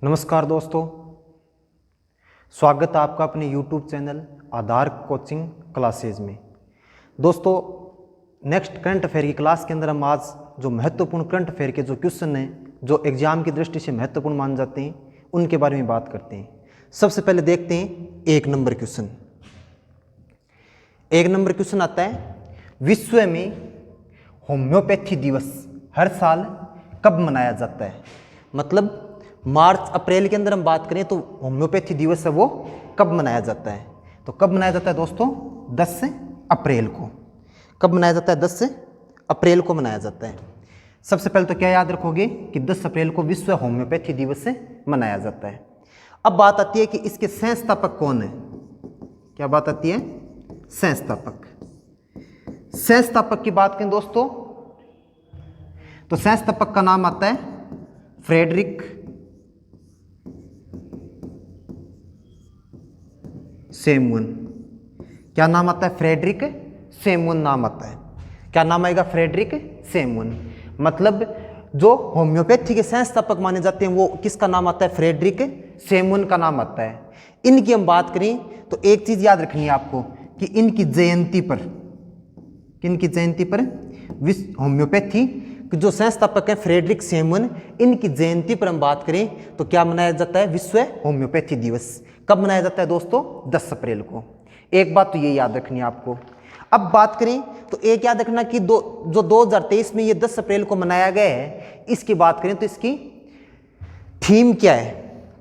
नमस्कार दोस्तों, स्वागत है आपका अपने YouTube चैनल आधार कोचिंग क्लासेज में। दोस्तों, नेक्स्ट करंट अफेयर की क्लास के अंदर हम आज जो महत्वपूर्ण करंट अफेयर के जो क्वेश्चन हैं जो एग्जाम की दृष्टि से महत्वपूर्ण माने जाते हैं उनके बारे में बात करते हैं। सबसे पहले देखते हैं एक नंबर क्वेश्चन। एक नंबर क्वेश्चन आता है, विश्व में होम्योपैथी दिवस हर साल कब मनाया जाता है। मतलब मार्च अप्रैल के अंदर हम बात करें तो होम्योपैथी दिवस है वो कब मनाया जाता है। तो कब मनाया जाता है दोस्तों? 10 अप्रैल को। कब मनाया जाता है? 10 अप्रैल को मनाया जाता है। सबसे पहले तो क्या याद रखोगे कि 10 अप्रैल को विश्व होम्योपैथी दिवस मनाया जाता है। अब बात आती है कि इसके संस्थापक कौन है। क्या बात आती है? संस्थापक। संस्थापक की बात करें दोस्तों तो संस्थापक का नाम आता है फ्रेडरिक सेमुअन। क्या नाम आता है? फ्रेडरिक सेमुअन नाम आता है। क्या नाम आएगा? फ्रेडरिक सेमुअन। मतलब जो होम्योपैथी के संस्थापक माने जाते हैं वो किसका नाम आता है? फ्रेडरिक सेमुअन का नाम आता है। इनकी हम बात करें तो एक चीज याद रखनी है आपको कि इनकी जयंती पर, किनकी जयंती पर? विश्व होम्योपैथी जो संस्थापक है फ्रेडरिक सेमुअन, इनकी जयंती पर हम बात करें तो क्या मनाया जाता है? विश्व होम्योपैथी दिवस। कब मनाया जाता है दोस्तों? 10 अप्रैल को। एक बात तो ये याद रखनी है आपको। अब बात करें तो एक याद रखना कि जो 2023 में ये 10 अप्रैल को मनाया गया है, इसकी बात करें तो इसकी थीम क्या है?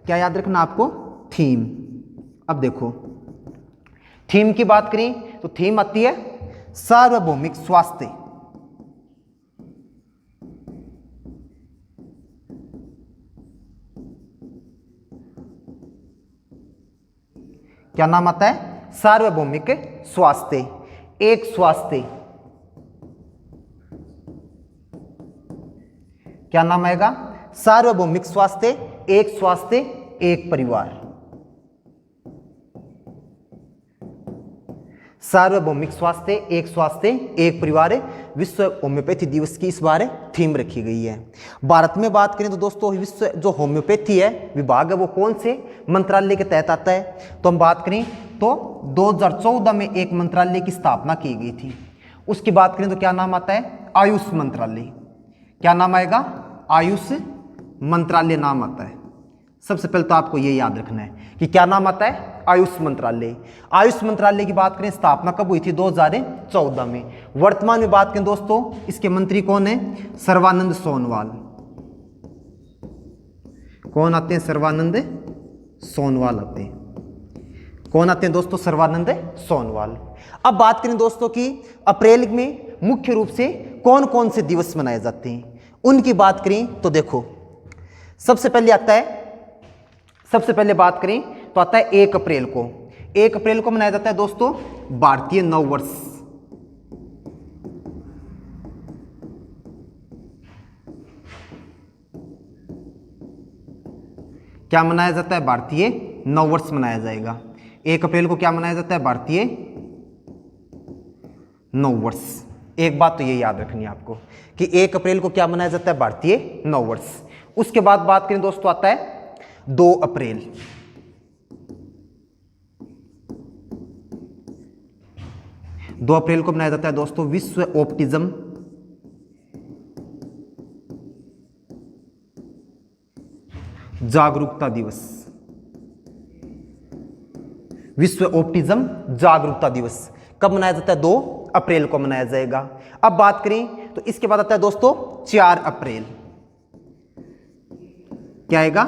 क्या याद रखना आपको? थीम। अब देखो, थीम की बात करें तो थीम आती है सार्वभौमिक स्वास्थ्य। क्या नाम आता है? सार्वभौमिक स्वास्थ्य। एक स्वास्थ्य। क्या नाम आएगा? सार्वभौमिक स्वास्थ्य। एक स्वास्थ्य एक परिवार। सार्वभौमिक स्वास्थ्य, एक स्वास्थ्य एक परिवार विश्व होम्योपैथी दिवस की इस बार थीम रखी गई है। भारत में बात करें तो दोस्तों विश्व जो होम्योपैथी है विभाग है वो कौन से मंत्रालय के तहत आता है? तो हम बात करें तो 2014 में एक मंत्रालय की स्थापना की गई थी। उसकी बात करें तो क्या नाम आता है? आयुष मंत्रालय। क्या नाम आएगा? आयुष मंत्रालय नाम आता है। सबसे पहले तो आपको ये याद रखना है कि क्या नाम आता है? आयुष मंत्रालय। आयुष मंत्रालय की बात करें स्थापना कब हुई थी? 2014 में। वर्तमान में बात करें दोस्तों इसके मंत्री कौन है? सर्वानंद सोनोवाल। कौन आते हैं? सर्वानंद सोनोवाल आते हैं। कौन आते हैं दोस्तों? सर्वानंद सोनोवाल। अब बात करें दोस्तों कि अप्रैल में मुख्य रूप से कौन कौन से दिवस मनाए जाते हैं, उनकी बात करें तो देखो सबसे पहले आता है, सबसे पहले बात करें तो आता है 1 अप्रैल को। 1 अप्रैल को मनाया जाता है दोस्तों भारतीय नववर्ष। क्या मनाया जाता है? भारतीय नववर्ष मनाया जाएगा। 1 अप्रैल को क्या मनाया जाता है? भारतीय नववर्ष। एक बात तो ये याद रखनी है आपको कि 1 अप्रैल को क्या मनाया जाता है? भारतीय नववर्ष। उसके बाद बात करें दोस्तों आता है 2 अप्रैल। 2 अप्रैल को मनाया जाता है दोस्तों विश्व ऑप्टिज्म जागरूकता दिवस। विश्व ऑप्टिज्म जागरूकता दिवस कब मनाया जाता है? 2 अप्रैल को मनाया जाएगा। अब बात करें तो इसके बाद आता है दोस्तों 4 अप्रैल। क्या आएगा?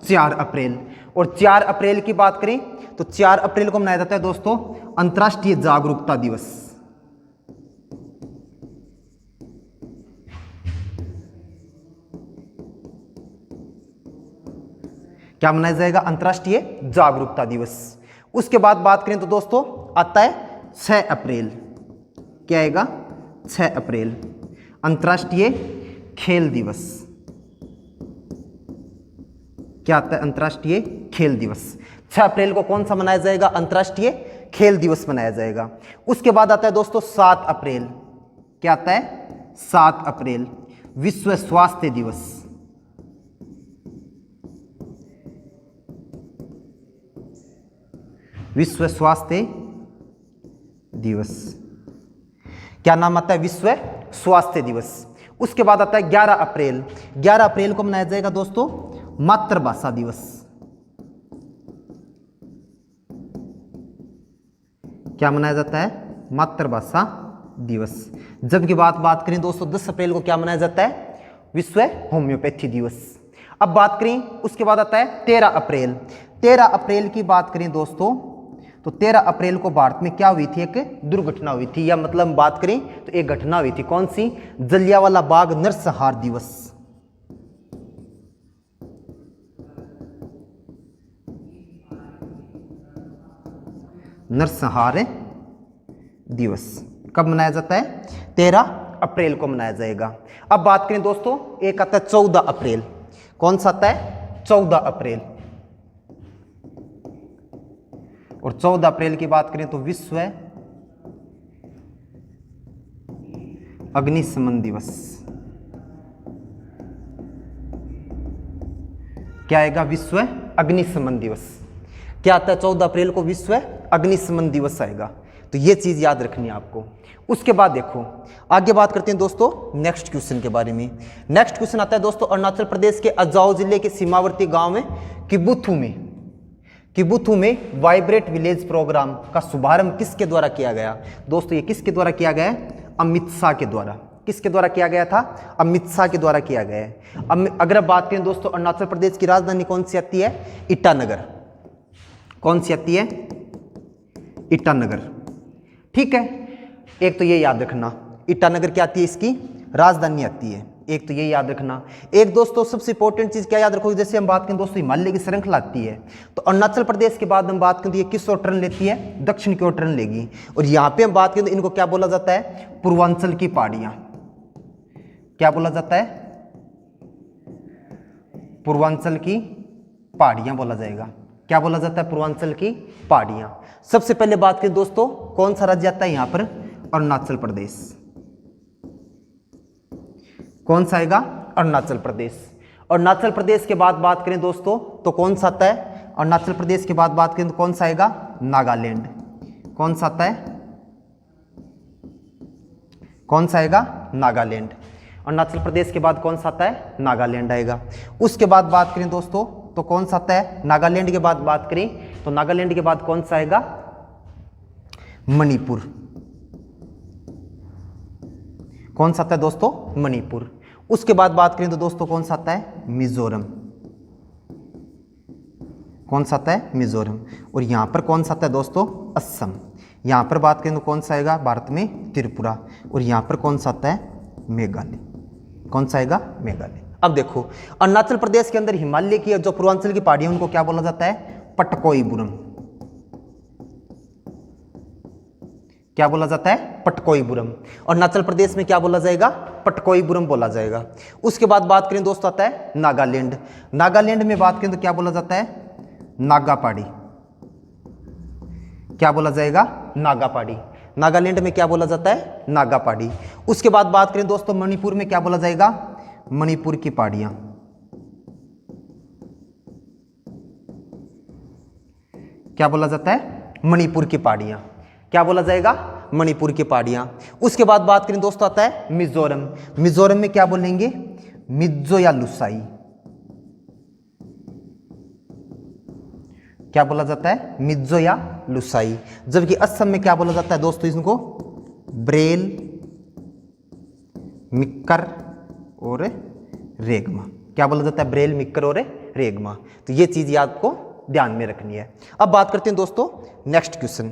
4 अप्रैल। और 4 अप्रैल की बात करें तो 4 अप्रैल को मनाया जाता है दोस्तों अंतर्राष्ट्रीय जागरूकता दिवस। क्या मनाया जाएगा? अंतर्राष्ट्रीय जागरूकता दिवस। उसके बाद बात करें तो दोस्तों आता है 6 अप्रैल। क्या आएगा? 6 अप्रैल अंतर्राष्ट्रीय खेल दिवस। क्या आता है? अंतर्राष्ट्रीय खेल दिवस। 6 अप्रैल को कौन सा मनाया जाएगा? अंतर्राष्ट्रीय खेल दिवस मनाया जाएगा। उसके बाद आता है दोस्तों 7 अप्रैल। क्या आता है? 7 अप्रैल विश्व स्वास्थ्य दिवस। विश्व स्वास्थ्य दिवस। क्या नाम आता है? विश्व स्वास्थ्य दिवस। उसके बाद आता है 11 अप्रैल। 11 अप्रैल को मनाया जाएगा दोस्तों मातृभाषा दिवस। क्या मनाया जाता है? मातृभाषा दिवस। जबकि बात करें दोस्तों 10 अप्रैल को क्या मनाया जाता है? विश्व होम्योपैथी दिवस। अब बात करें उसके बाद आता है 13 अप्रैल। 13 अप्रैल की बात करें दोस्तों तो 13 अप्रैल को भारत में क्या हुई थी? एक दुर्घटना हुई थी, या मतलब बात करें तो एक घटना हुई थी। कौन सी? जलियांवाला बाग नरसंहार दिवस। नरसंहार दिवस कब मनाया जाता है? 13 अप्रैल को मनाया जाएगा। अब बात करें दोस्तों एक आता है 14 अप्रैल। कौन सा आता है? 14 अप्रैल। और 14 अप्रैल की बात करें तो विश्व अग्निशमन दिवस। क्या आएगा? विश्व अग्निशमन दिवस। क्या आता है? 14 अप्रैल को विश्व अग्निशमन दिवस आएगा। तो ये चीज याद रखनी है आपको। उसके बाद देखो आगे बात करते हैं दोस्तों नेक्स्ट क्वेश्चन के बारे में। नेक्स्ट क्वेश्चन आता है दोस्तों अरुणाचल प्रदेश के अजाओ जिले के सीमावर्ती गांव में किबुथु में वाइब्रेट विलेज प्रोग्राम का शुभारंभ किसके द्वारा किया गया? दोस्तों ये किसके द्वारा किया गया है? अमित शाह के द्वारा। किसके द्वारा किया गया था? अमित शाह के द्वारा किया गया है। अब अगर बात करें दोस्तों अरुणाचल प्रदेश की राजधानी कौन सी आती है? ईटानगर। कौन सी आती है? ईटानगर। ठीक है, एक तो ये याद रखना ईटानगर क्या आती है? इसकी राजधानी आती है। एक तो ये याद रखना। एक दोस्तों सबसे इंपॉर्टेंट चीज क्या याद रखोगे? जैसे हम बात करें दोस्तों हिमालय की श्रृंखला आती है तो अरुणाचल प्रदेश के बाद हम बात करें तो ये किस ओर टर्न लेती है? दक्षिण की ओर टर्न लेगी। और यहाँ पे हम बात करें तो इनको क्या बोला जाता है? पूर्वांचल की पहाड़ियां। क्या बोला जाता है? पूर्वांचल की पहाड़ियां बोला जाएगा। क्या बोला जाता है? पूर्वांचल की पहाड़ियां। सबसे पहले बात करें दोस्तों कौन सा राज्य आता है यहाँ पर? अरुणाचल प्रदेश। कौन सा आएगा? अरुणाचल प्रदेश। अरुणाचल प्रदेश के बाद बात करें दोस्तों तो कौन सा आता है? अरुणाचल प्रदेश के बाद बात करें तो कौन सा आएगा? नागालैंड। कौन सा आता है? कौन सा आएगा? नागालैंड। अरुणाचल प्रदेश के बाद कौन सा आता है? नागालैंड आएगा। उसके बाद बात करें दोस्तों तो कौन सा आता है? नागालैंड के बाद बात करें तो नागालैंड के बाद कौन सा आएगा? मणिपुर। कौन सा आता है दोस्तों? मणिपुर। उसके बाद बात करें तो दोस्तों कौन सा आता है? मिजोरम। कौन सा आता है? मिजोरम। और यहां पर कौन सा आता है दोस्तों? असम। यहां पर बात करें तो कौन सा आएगा? भारत में त्रिपुरा। और यहां पर कौन सा आता है? मेघालय। कौन सा आएगा? मेघालय। अब देखो अरुणाचल प्रदेश के अंदर हिमालय की जो पूर्वांचल की पहाड़ियां उनको क्या बोला जाता है? पटकोईबुरम। क्या बोला जाता है? पटकोईबुरम। अरुणाचल प्रदेश में क्या बोला जाएगा? पटकोईबुरम बोला जाएगा। उसके बाद बात करें दोस्तों आता है नागालैंड। नागालैंड में बात करें तो क्या बोला जाता है? नागा पहाड़ी। क्या बोला जाएगा? नागा पहाड़ी। नागालैंड में क्या बोला जाता है? नागा पहाड़ी। उसके बाद बात करें दोस्तों मणिपुर में क्या बोला जाएगा? मणिपुर की पहाड़ियां। क्या बोला जाता है? मणिपुर की पहाड़ियां। क्या बोला जाएगा? मणिपुर की पहाड़ियां। उसके बाद बात करें दोस्तों आता है मिजोरम। मिजोरम में क्या बोलेंगे? मिज्जो या लुसाई। क्या बोला जाता है? मिज्जो या लुसाई। जबकि असम में क्या बोला जाता है दोस्तों? इसको ब्रेल, मिक्कर और रेगमा। क्या बोला जाता है? ब्रेल, मिक्कर और रेगमा। तो ये चीज याद को ध्यान में रखनी है। अब बात करते हैं दोस्तों नेक्स्ट क्वेश्चन।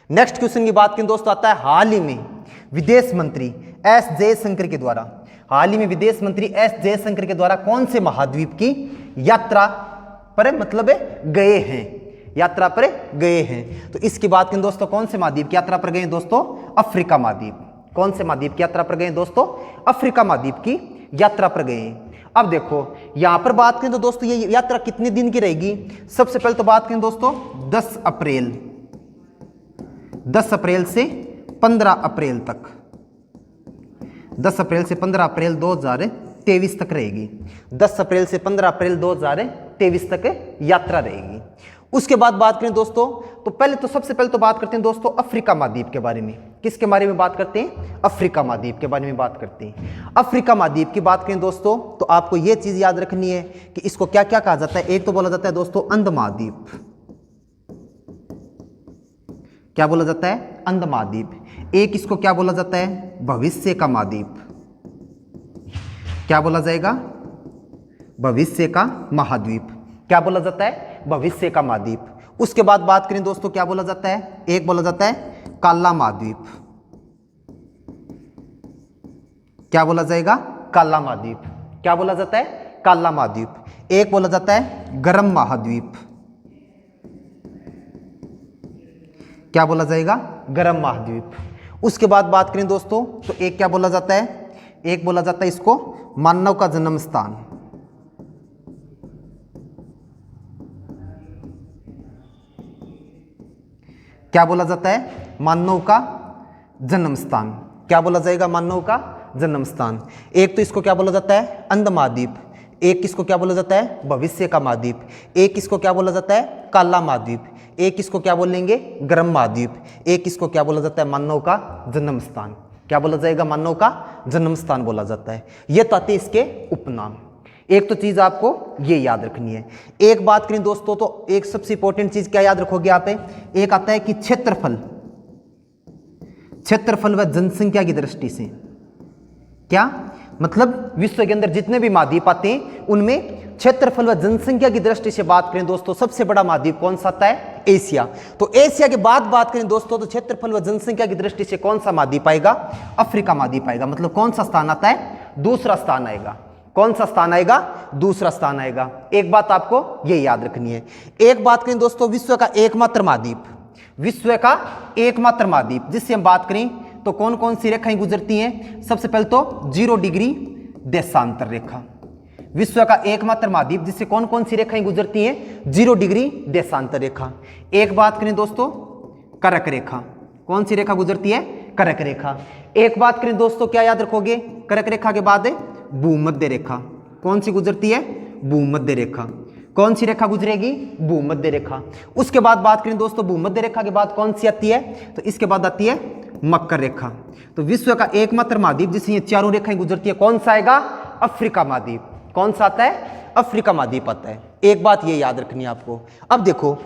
नेक्स्ट क्वेश्चन की बात करें दोस्तों आता है हाल ही में विदेश मंत्री एस जयशंकर के द्वारा, हाल ही में विदेश मंत्री एस जयशंकर के द्वारा कौन से महाद्वीप की यात्रा पर मतलब गए हैं? यात्रा पर गए हैं। तो इसकी बात करें दोस्तों कौन से महाद्वीप की यात्रा पर गए हैं दोस्तों? अफ्रीका महाद्वीप। कौन से महाद्वीप की यात्रा पर गए हैं दोस्तों? अफ्रीका महाद्वीप की यात्रा पर गए हैं। अब देखो यहां पर बात करें तो दोस्तों ये यात्रा कितने दिन की रहेगी? सबसे पहले तो बात करें दोस्तों 10 अप्रैल से 15 अप्रैल तक, 10 अप्रैल से 15 अप्रैल 2023 तक रहेगी। 10 अप्रैल से 15 अप्रैल 2023 तक यात्रा रहेगी। उसके बाद बात करें दोस्तों, तो सबसे पहले तो बात करते हैं दोस्तों अफ्रीका महाद्वीप के बारे में। किसके बारे में बात करते हैं? अफ्रीका महाद्वीप के बारे में बात करते हैं। अफ्रीका महाद्वीप की बात करें दोस्तों, तो आपको यह चीज याद रखनी है कि इसको क्या क्या कहा जाता है। एक तो बोला जाता है दोस्तों अंध महाद्वीप। क्या बोला जाता है? अंध महाद्वीप। एक इसको क्या बोला जाता है? भविष्य का महाद्वीप। क्या बोला जाएगा? भविष्य का महाद्वीप। क्या बोला जाता है? भविष्य का महाद्वीप। उसके बाद बात करें दोस्तों, क्या बोला जाता है? एक बोला जाता है काला महाद्वीप। क्या बोला जाएगा? काला महाद्वीप। क्या बोला जाता है? काला महाद्वीप। एक बोला जाता है गर्म महाद्वीप। क्या बोला जाएगा? गर्म महाद्वीप। उसके बाद बात करें दोस्तों, तो एक क्या बोला जाता है? एक बोला जाता है इसको मानव का जन्म स्थान। क्या बोला जाता है? मानव का जन्म स्थान। क्या बोला जाएगा? मानव का जन्म स्थान। एक तो इसको क्या बोला जाता है? अंध महाद्वीप। एक इसको क्या बोला जाता है? भविष्य का महाद्वीप। एक इसको क्या बोला जाता है? काला महाद्वीप। एक इसको क्या बोलेंगे? गर्म महाद्वीप। एक इसको क्या बोला जाता है? मानव का जन्म स्थान। क्या बोला जाएगा? मानव का जन्म स्थान बोला जाता है। ये तो आते इसके उपनाम। एक तो चीज आपको ये याद रखनी है। एक बात करें दोस्तों, तो एक सबसे इंपॉर्टेंट चीज क्या याद रखोगे आप? एक आता है कि क्षेत्रफल। क्षेत्रफल व जनसंख्या की दृष्टि से क्या मतलब, विश्व के अंदर जितने भी महाद्वीप आते हैं उनमें क्षेत्रफल व जनसंख्या की दृष्टि से बात करें दोस्तों, सबसे बड़ा महाद्वीप कौन सा आता है? एशिया। तो एशिया के बाद बात करें दोस्तों, तो क्षेत्रफल व जनसंख्या की दृष्टि से कौन सा महाद्वीप आएगा? अफ्रीका महाद्वीप आएगा। मतलब कौन सा स्थान आता है? दूसरा स्थान आएगा। कौन सा स्थान आएगा? दूसरा स्थान आएगा। एक बात आपको ये याद रखनी है। एक बात करें दोस्तों, विश्व का एकमात्र महाद्वीप, विश्व का एकमात्र महाद्वीप जिससे हम बात करें तो कौन कौन सी रेखाएं गुजरती हैं? सबसे पहले तो 0 डिग्री देशांतर रेखा। विश्व का एकमात्र महाद्वीप जिससे कौन कौन सी रेखाएं गुजरती हैं? 0 डिग्री देशांतर रेखा। एक बात करें दोस्तों कर्क रेखा। कौन सी रेखा गुजरती है? कर्क रेखा। एक बात करें दोस्तों, क्या याद रखोगे? कर्क रेखा के बाद भूमध्य रेखा। कौन सी गुजरती है? भूमध्य रेखा। कौन सी रेखा गुजरेगी? भूमध्य रेखा। उसके बाद बात करें दोस्तों, भूमध्य रेखा के बाद कौन सी आती है? तो इसके बाद आती है मकर रेखा। तो विश्व का एकमात्र महाद्वीप जिससे ये चारों रेखाएं गुजरती है, कौन सा आएगा? अफ्रीका महाद्वीप। कौन सा आता है? अफ्रीका महाद्वीप आता है। एक बात ये याद रखनी है आपको। अब देखो,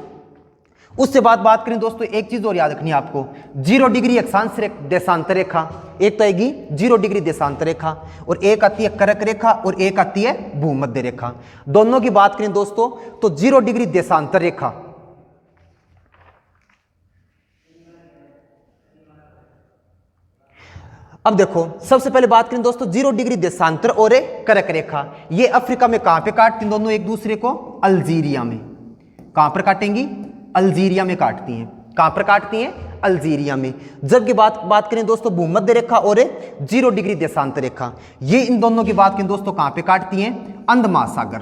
उससे बाद बात करें दोस्तों, एक चीज और याद रखनी है आपको, 0 डिग्री अक्षांश देशांतर रेखा। एक तो आएगी 0 डिग्री देशांतर रेखा, और एक आती है कर्क रेखा, और एक आती है भूमध्य रेखा। दोनों की बात करें दोस्तों, तो 0 डिग्री देशांतर रेखा अब देखो, सबसे पहले बात करें दोस्तों 0 डिग्री देशांतर और कर्क रेखा, ये अफ्रीका में कहां पे काटती हैं दोनों एक दूसरे को? अल्जीरिया में। कहां पर काटेंगी? अल्जीरिया में काटती हैं। कहां पर काटती हैं? अल्जीरिया में। जबकि बात करें दोस्तों भूमध्य रेखा और 0 डिग्री देशांतर रेखा, ये इन दोनों की बात करें दोस्तों कहां पे काटती हैं? अंध महासागर।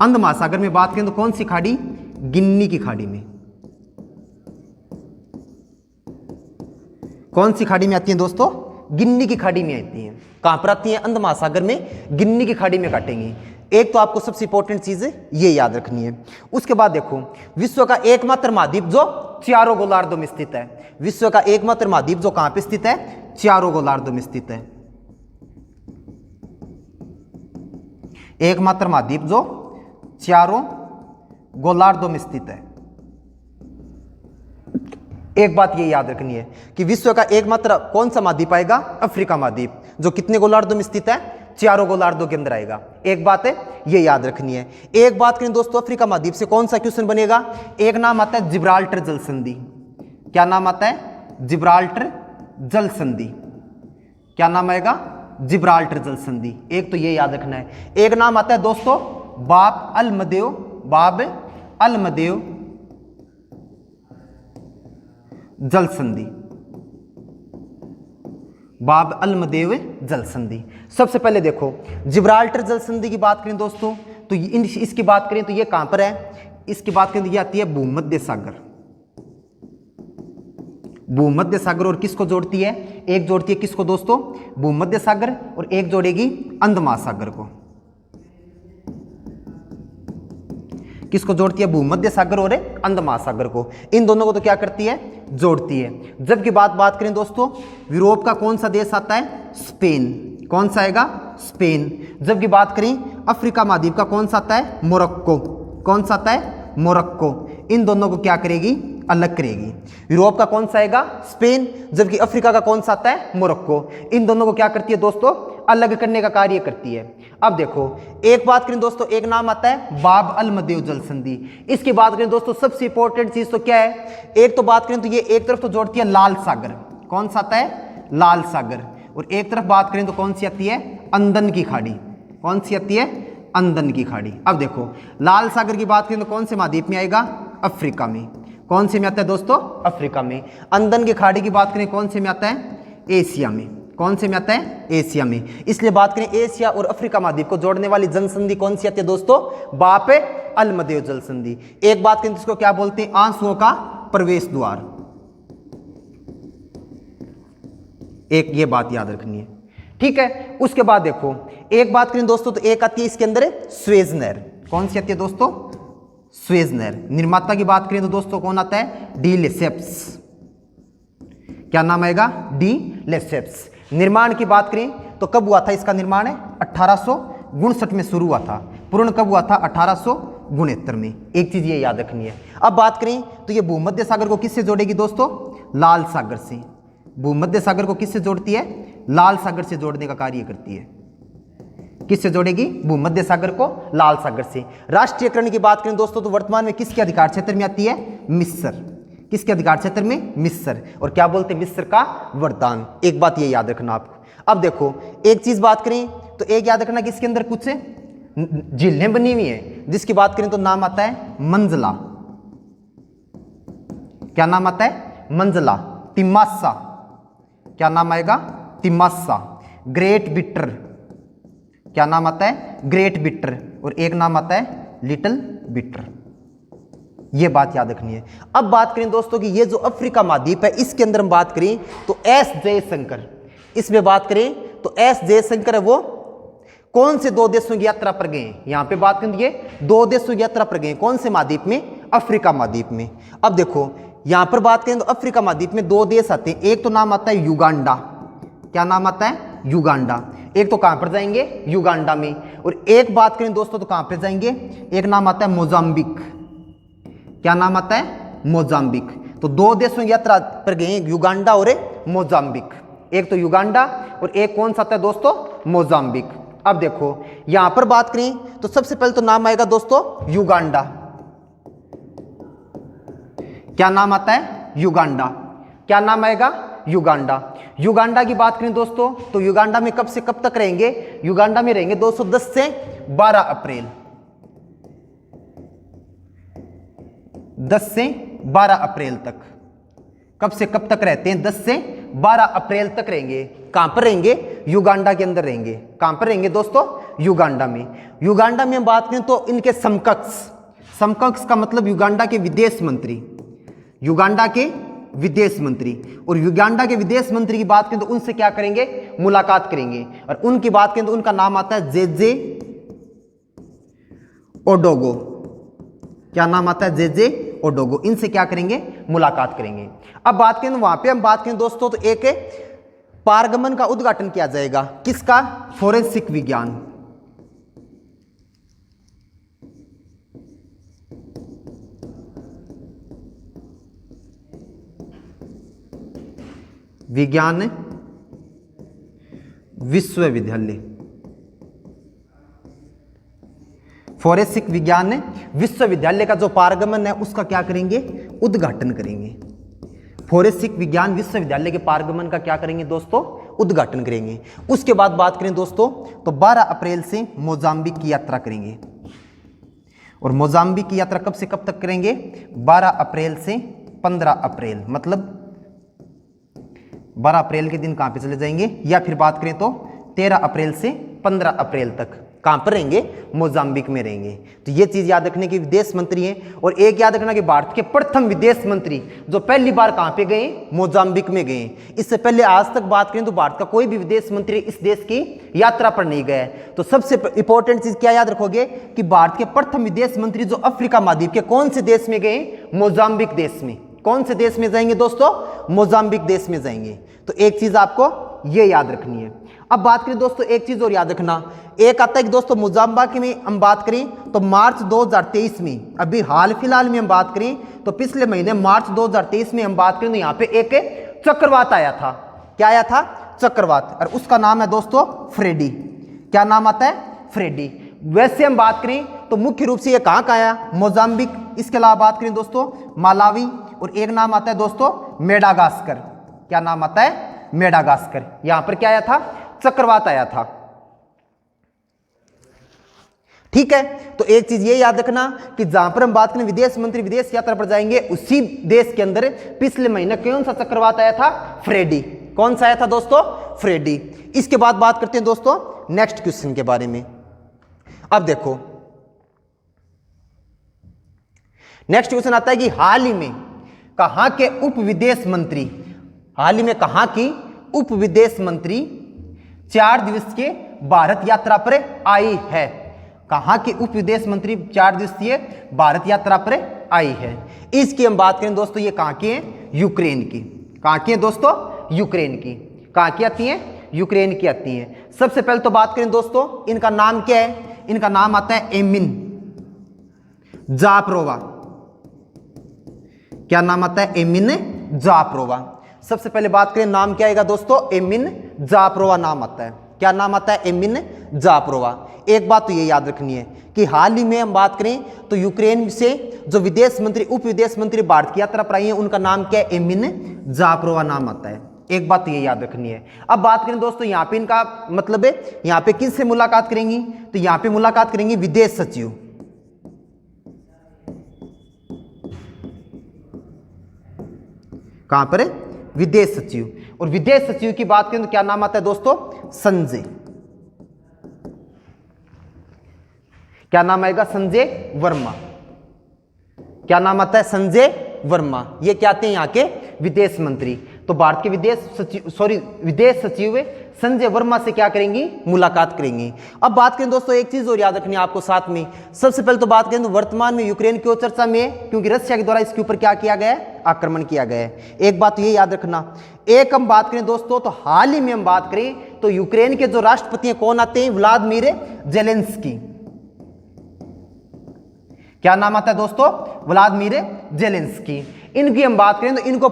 अंध महासागर में बात करें तो कौन सी खाड़ी? गिन्नी की खाड़ी में। कौन सी खाड़ी में आती हैं दोस्तों? गिन्नी की खाड़ी में आती हैं। कहां पर आती हैं? अंध महासागर में, गिन्नी की खाड़ी में काटेंगी। एक तो आपको सबसे इंपॉर्टेंट चीज ये याद रखनी है। उसके बाद देखो, विश्व का एकमात्र महाद्वीप जो चारों गोलार्धों में स्थित है, विश्व का एकमात्र महाद्वीप जो कहां पे स्थित है? चारों गोलार्धों में स्थित है। एकमात्र महाद्वीप जो चारों गोलार्धों में स्थित है। एक बात ये याद रखनी है कि विश्व का एकमात्र कौन सा महाद्वीप आएगा? अफ्रीका महाद्वीप, जो कितने गोलार्धों में स्थित है? चारों गोलार्धों के अंदर आएगा। एक बात है ये याद रखनी है। एक बात करें दोस्तों, अफ्रीका महाद्वीप से कौन सा क्वेश्चन बनेगा? एक नाम आता है जिब्राल्टर जल संधि। क्या नाम आता है? जिब्राल्टर जल संधि। क्या नाम आएगा? जिब्राल्टर जल संधि। एक तो ये याद रखना है। एक नाम आता है दोस्तों बाब अल मदेव जल संधि। बाब अल मदेव जल संधि। सबसे पहले देखो, जिब्राल्टर जल संधि की बात करें दोस्तों, तो इसकी बात करें तो ये कहां पर है? इसकी बात करें तो ये आती है भूमध्य सागर। भूमध्य सागर और किसको जोड़ती है? एक जोड़ती है किसको दोस्तों? भूमध्य सागर, और एक जोड़ेगी अंध महासागर को। किसको जोड़ती है? भूमध्य सागर और अंध महासागर को। इन दोनों को तो क्या करती है? जोड़ती है। जबकि बात करें दोस्तों, यूरोप का कौन सा देश आता है? स्पेन। कौन सा आएगा? स्पेन। जबकि बात करें अफ्रीका महाद्वीप का कौन सा आता है? मोरक्को। कौन सा आता है? मोरक्को। इन दोनों को क्या करेगी? अलग करेगी। यूरोप का कौन सा आएगा? स्पेन। जबकि अफ्रीका का कौन सा आता है? मोरक्को। इन दोनों को क्या करती है दोस्तों? अलग करने का कार्य करती है। अब देखो, एक बात करें दोस्तों, एक नाम आता है बाब अल मदेव जल संधि। इसकी बात करें दोस्तों, सबसे इंपॉर्टेंट चीज तो क्या है? एक तो बात करें तो ये एक तरफ तो जोड़ती है लाल सागर। कौन सा आता है? लाल सागर। और एक तरफ बात करें तो कौन सी आती है? अंदन की खाड़ी। कौन सी आती है? अंदन की खाड़ी। अब देखो, लाल सागर की बात करें तो कौन से महाद्वीप में आएगा? अफ्रीका में। कौन से में आता है दोस्तों? अफ्रीका में। अंदन की खाड़ी की बात करें कौन से में आता है? एशिया में। कौन से में आता है? एशिया में। इसलिए बात करें एशिया और अफ्रीका महाद्वीप को जोड़ने वाली जल संधि कौन सी आती है दोस्तों? बाप अल मदेव जल संधि। एक बात करें जिसको क्या बोलते हैं? आंसुओं का प्रवेश द्वार। एक ये बात याद रखनी है, ठीक है। उसके बाद देखो, एक बात करें दोस्तों तो एक आती है इसके अंदर स्वेज नहर। कौन सी आती है दोस्तों? स्वेज नहर। निर्माता की बात करें तो दोस्तों कौन आता है? De Lesseps. क्या नाम आएगा? De Lesseps. निर्माण की बात करें तो कब हुआ था इसका निर्माण? 1859 में शुरू हुआ था। पूर्ण कब हुआ था? 1869 में। एक चीज ये याद रखनी है। अब बात करें तो ये भूमध्य सागर को किससे जोड़ेगी दोस्तों? लाल सागर से। भूमध्य सागर को किससे जोड़ती है? लाल सागर से जोड़ने का कार्य करती है। किससे जोड़ेगी? भूमध्य सागर को लाल सागर से। राष्ट्रीयकरण की बात करें दोस्तों तो वर्तमान में किसके अधिकार क्षेत्र में आती है? मिस्र। किसके अधिकार क्षेत्र में? मिस्र। और क्या बोलते हैं? मिस्र का वरदान। एक बात ये याद रखना आपको। अब देखो, एक चीज बात करें तो एक याद रखना कि इसके अंदर कुछ झीलें बनी हुई हैं, जिसकी बात करें तो नाम आता है मंजला। क्या नाम आता है? मंजला। तिमासा। क्या नाम आएगा? तिमासा। Great bitter. क्या नाम आता है? Great bitter. और एक नाम आता है लिटिल बिटर। ये बात याद रखनी है। अब बात करें दोस्तों कि ये जो अफ्रीका महाद्वीप है, इसके अंदर हम बात करें तो एस जयशंकर, इसमें बात करें तो एस जयशंकर है, वो कौन से 2 देशों की यात्रा पर गए? यहां पे बात करें ये 2 देशों की यात्रा पर गए। कौन से महाद्वीप में? अफ्रीका महाद्वीप में। अब देखो, यहां पर बात करें तो अफ्रीका महाद्वीप में 2 देश आते हैं। एक तो नाम आता है युगांडा। क्या नाम आता है? युगांडा। एक तो कहां पर जाएंगे? युगांडा में। और एक बात करें दोस्तों तो कहां पर जाएंगे? एक नाम आता है मोजाम्बिक। क्या नाम आता है? मोजाम्बिक। तो 2 देशों की यात्रा पर गए, युगांडा और मोजाम्बिक। एक तो युगांडा और एक कौन सा आता है दोस्तों? मोजाम्बिक। अब देखो, यहां पर बात करें तो सबसे पहले तो नाम आएगा दोस्तों युगांडा। क्या नाम आता है? युगांडा। क्या नाम आएगा? युगांडा। युगांडा की बात करें दोस्तों तो युगांडा में कब से कब तक रहेंगे? युगांडा में रहेंगे दोस्तों 10 से 12 अप्रैल। 10 से 12 अप्रैल तक। कब से कब तक रहते हैं? 10 से 12 अप्रैल तक रहेंगे। कहां पर रहेंगे? युगांडा के अंदर रहेंगे। कहां पर रहेंगे दोस्तों? युगांडा में। युगांडा में हम बात करें तो इनके समकक्ष, समकक्ष का मतलब युगांडा के विदेश मंत्री। युगांडा के विदेश मंत्री। और युगांडा के विदेश मंत्री की बात करें तो उनसे क्या करेंगे? मुलाकात करेंगे। और उनकी बात करें तो उनका नाम आता है जे ओडोगो। क्या नाम आता है? जे ओडोगो। इनसे क्या करेंगे? मुलाकात करेंगे। अब बात करें वहां पे हम बात करें दोस्तों तो एक पारगमन का उद्घाटन किया जाएगा। किसका? फोरेंसिक विज्ञान। विज्ञान विश्वविद्यालय। फोरेंसिक विज्ञान विश्वविद्यालय का जो पारगमन है उसका क्या करेंगे? उद्घाटन करेंगे। फोरेंसिक विज्ञान विश्वविद्यालय के पारगमन का क्या करेंगे दोस्तों? उद्घाटन करेंगे। उसके बाद बात करें दोस्तों तो 12 अप्रैल से मोजाम्बिक की यात्रा करेंगे। और मोजाम्बिक की यात्रा कब से कब तक करेंगे? 12 अप्रैल से 15 अप्रैल। मतलब 12 अप्रैल के दिन कहां पे चले जाएंगे? या फिर बात करें तो 13 अप्रैल से 15 अप्रैल तक कहाँ पर रहेंगे? मोजाम्बिक में रहेंगे। तो ये चीज याद रखने की विदेश मंत्री हैं। और एक याद रखना कि भारत के प्रथम विदेश मंत्री जो पहली बार कहाँ पे गए? मोजाम्बिक में गए। इससे पहले आज तक बात करें तो भारत का कोई भी विदेश मंत्री इस देश की यात्रा पर नहीं गया है। तो सबसे इंपॉर्टेंट चीज क्या याद रखोगे कि भारत के प्रथम विदेश मंत्री जो अफ्रीका महाद्वीप के कौन से देश में गए? मोजाम्बिक देश में। कौन से देश में जाएंगे दोस्तों? मोजाम्बिक देश में जाएंगे। तो एक चीज आपको ये याद रखनी है। अब बात करें दोस्तों, एक चीज और याद रखना, एक आता है कि दोस्तों मोजाम्बिक में हम बात करें तो मार्च 2023 में, अभी हाल फिलहाल में हम बात करें तो पिछले महीने मार्च 2023 में हम बात करें तो यहाँ पे एक चक्रवात आया था। क्या आया था? चक्रवात। और उसका नाम है दोस्तों फ्रेडी। क्या नाम आता है? फ्रेडी। वैसे हम बात करें तो मुख्य रूप से ये कहाँ का आया? मोजाम्बिक। इसके अलावा बात करें दोस्तों मालावी, और एक नाम आता है दोस्तों मेडागास्कर। क्या नाम आता है? मेडागास्कर। यहां पर क्या आया था? चक्रवात आया था। ठीक है, तो एक चीज ये याद रखना कि जहां पर हम बात करें विदेश मंत्री विदेश यात्रा पर जाएंगे, उसी देश के अंदर पिछले महीने कौन सा चक्रवात आया था? फ्रेडी। कौन सा आया था दोस्तों? फ्रेडी। इसके बाद बात करते हैं दोस्तों नेक्स्ट क्वेश्चन के बारे में। अब देखो नेक्स्ट क्वेश्चन आता है कि हाल ही में कहां के उप विदेश मंत्री, हाल ही में कहां की उप विदेश मंत्री 4 दिवस के भारत यात्रा पर आई है? कहां के उप विदेश मंत्री 4 दिवसीय भारत यात्रा पर आई है? इसकी हम बात करें दोस्तों, ये कहां की है? यूक्रेन की। कहां की है दोस्तों? यूक्रेन की। कहां की आती है? यूक्रेन की आती है। सबसे पहले तो बात करें दोस्तों, इनका नाम क्या है? इनका नाम आता है एमिन जापरोवा। क्या नाम आता है? एमिन जापरोवा। सबसे पहले बात करें नाम क्या आएगा दोस्तों? एमिन जापरोवा नाम आता है। क्या नाम आता है? एमिन जापरोवा। एक बात तो ये याद रखनी है कि हाल ही में हम बात करें तो यूक्रेन से जो विदेश मंत्री उप विदेश मंत्री भारत की यात्रा पर आई है, उनका नाम क्या है? एमिन जापरोवा नाम आता है। एक बात तो ये याद रखनी है। अब बात करें दोस्तों यहाँ पे इनका मतलब है, यहाँ पे किससे मुलाकात करेंगी? तो यहाँ पे मुलाकात करेंगी विदेश सचिव। कहां पर? विदेश सचिव। और विदेश सचिव की बात करें तो क्या नाम आता है दोस्तों? संजय। क्या नाम आएगा? संजय वर्मा। क्या नाम आता है? संजय वर्मा। ये क्या आते हैं? यहाँ के विदेश मंत्री। तो भारत के विदेश सचिव संजय वर्मा से क्या करेंगी? मुलाकात करेंगी। अब बात करें दोस्तों, एक चीज और याद रखनी है आपको साथ में। सबसे पहले तो बात करें तो वर्तमान में यूक्रेन क्यों चर्चा में है? क्योंकि रशिया के द्वारा इसके ऊपर क्या किया गया है? आक्रमण किया गया है। एक बात ये याद रखना। एक हम बात करें दोस्तों तो हाल ही में हम बात करें तो यूक्रेन के जो राष्ट्रपति हैं कौन आते हैं? Vladimir Zelensky. क्या नाम आता है दोस्तों? Vladimir Zelensky. इनकी हम बात करें तो इनको